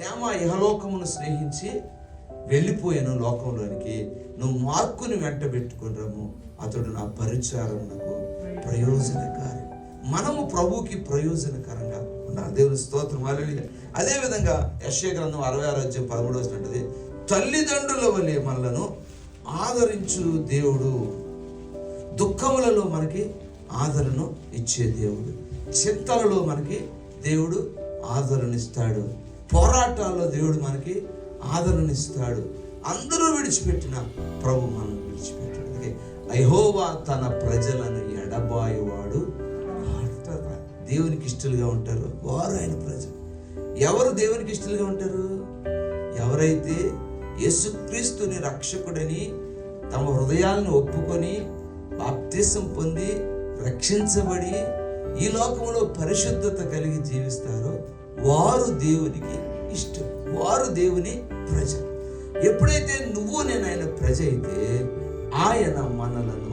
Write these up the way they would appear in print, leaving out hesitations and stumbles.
దేమ ఇహలోకమును స్నేహించి వెళ్ళిపోయాను లోకంలోనికి, నువ్వు మార్కుని వెంట పెట్టుకుని రమ్ము, అతడు నా పరిచారమునకు ప్రయోజనకారి. మనము ప్రభువుకి ప్రయోజనకరంగా ఉండాలి. దేవుని స్తోత్రం. హల్లెలూయా. అదేవిధంగా యెషయా గ్రంథం 66:13 అంటది, తల్లిదండ్రుల వలె మనలను ఆదరించు దేవుడు. దుఃఖములలో మనకి ఆదరణ ఇచ్చే దేవుడు, చింతలలో మనకి దేవుడు ఆదరణిస్తాడు, పోరాటాల్లో దేవుడు మనకి ఆదరణిస్తాడు. అందరూ విడిచిపెట్టిన ప్రభు మనం విడిచిపెట్టాడు. అందుకే యెహోవా తన ప్రజలను ఎడబాయువాడు. దేవునికి ఇష్టలుగా ఉంటారు వారు ఆయన ప్రజలు. ఎవరు దేవునికి ఇష్టలుగా ఉంటారు? ఎవరైతే యేసుక్రీస్తుని రక్షకుడని తమ హృదయాలను ఒప్పుకొని బాప్తిసం పొంది రక్షించబడి ఈ లోకంలో పరిశుద్ధత కలిగి జీవిస్తారో వారు దేవునికి ఇష్టం, వారు దేవుని ప్రజ. ఎప్పుడైతే నువ్వు నేను ఆయన ప్రజ అయితే ఆయన మనలను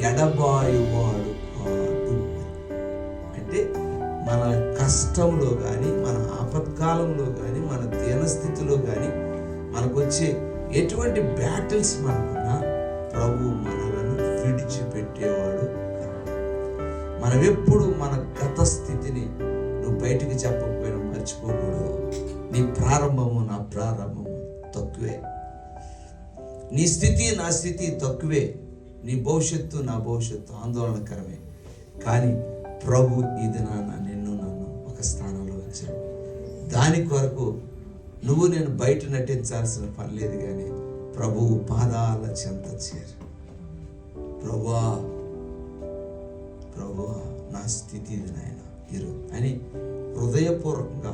ఎడబాయువాడు కాదు. అంటే మన కష్టంలో కానీ, మన ఆపత్కాలంలో కానీ, మన దీనస్థితిలో కానీ, మనకు వచ్చే ఎటువంటి బ్యాటిల్స్ మనకున్నా ప్రభు మనలను విడిచిపెట్టేవాడు. మనం ఎప్పుడు మన గత స్థితిని నువ్వు బయటికి చెప్పకపోయినా మర్చిపోకూడదు. నీ ప్రారంభము నా ప్రారంభము తక్కువే, నీ స్థితి నా స్థితి తక్కువే, నీ భవిష్యత్తు నా భవిష్యత్తు ఆందోళనకరమే. కానీ ప్రభు ఈ దినాన నిన్ను నన్ను ఒక స్థానంలో ఉంచాడు. దాని కొరకు నువ్వు నేను బయట నటించాల్సిన పని లేదు, కానీ ప్రభువు పాదాల చెంత చేరు. ప్రభువా ప్రభువా నా స్థితి ఇది నాయన ఇరు అని హృదయపూర్వకంగా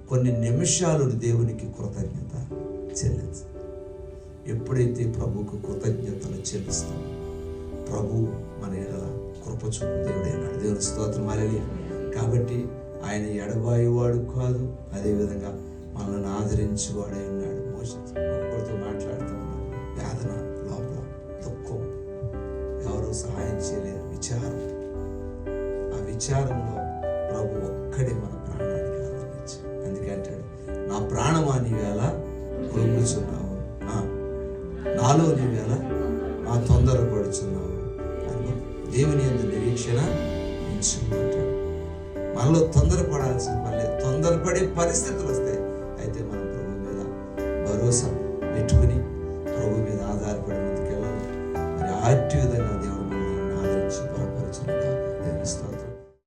కొన్ని నిమిషాలు దేవునికి కృతజ్ఞత చెల్లించు. ఎప్పుడైతే ప్రభువుకు కృతజ్ఞతలు చెల్లిస్తామో ప్రభు మన ఎడల కృప చూపు దేవుడైనాడు. దేవుని స్తోత్రం. హల్లెలూయా. కాబట్టి ఆయన ఎడబాయువాడు కాదు, అదేవిధంగా మనల్ని ఆదరించేవాడై ఉన్నాడు. ఒక్కరితో మాట్లాడుతూ ఉన్నాం, వేదన లోపల దుఃఖం, ఎవరు సహాయం చేయలేరు, విచారం. ఆ విచారంలో ప్రభు ఒక్కడే మన ప్రాణానికి ఆదరించాడు. అందుకే అంటాడు, నా ప్రాణమా నీవేళ కృంగుచున్నావు, నాలో నీవేళ నా తొందరపడుచున్నావు అని దేవుని యందు నిరీక్షణ ఉంచుకుంటాడు. మనలో తొందరపడాల్సిన పని లేదు. తొందరపడే పరిస్థితులు వస్తాయి, అయితే మనం ప్రభు మీద భరోసా పెట్టుకుని ప్రభు మీద ఆధారపడి ముందుకెళ్ళాలి. మరి ఆర్టి విధంగా దేవుడు మనల్ని ఆదరించి బలపరచును.